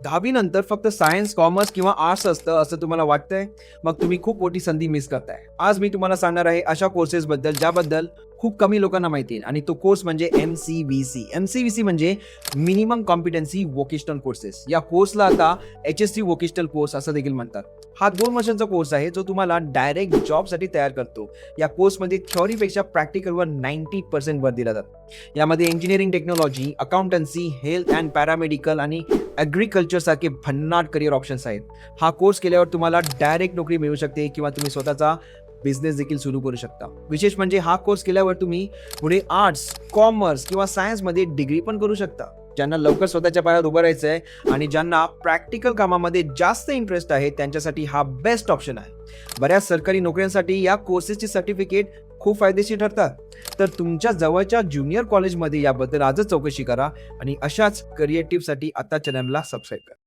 10वी नंतर फक्त सायन्स, कॉमर्स किंवा आर्ट्स असतं असं तुम्हाला वाटतंय? मग तुम्ही खूप मोठी संधी मिस करताय. आज मी तुम्हाला सांगणार आहे अशा कोर्सेस बद्दल ज्याबद्दल खूप कमी लोकांना माहिती आहे आणि तो कोर्स म्हणजे MCVC. MCVC म्हणजे मिनिमम कॉम्पिटन्सी व्होकेशनल कोर्सेस. या कोर्सला आता HSC व्होकेशनल कोर्स असं देखील म्हणतात. हा 2 वर्षांचा कोर्स आहे जो तुम्हाला डायरेक्ट जॉबसाठी तयार करतो. या कोर्समध्ये थ्योरीपेक्षा प्रॅक्टिकलवर 90% भर दिला जातो. यामध्ये engineering technology, accountancy, health and paramedical आणि ॲग्रिकल्चर सारखे भन्नाट करिअर ऑप्शन्स आहेत. हा कोर्स केल्यावर तुम्हाला डायरेक्ट नोकरी मिळू शकते किंवा तुम्ही स्वतःचा बिझनेस देखील सुरू करू शकता. विशेष म्हणजे हा कोर्स केल्यावर तुम्ही पुढे आर्ट्स, कॉमर्स किंवा सायन्समध्ये डिग्री पण करू शकता. ज्यांना लवकर स्वतःच्या पायावर उभं राहायचं आहे आणि ज्यांना प्रॅक्टिकल कामामध्ये जास्त इंटरेस्ट आहे त्यांच्यासाठी हा बेस्ट ऑप्शन आहे. बऱ्याच सरकारी नोकऱ्यांसाठी या कोर्सेसची सर्टिफिकेट खूप फायदेशीर ठरतात. तर तुमच्या जवळच्या ज्युनियर कॉलेजमध्ये याबद्दल आजच चौकशी करा आणि अशाच करिअर टिप्ससाठी आता चॅनलला सबस्क्राईब करा.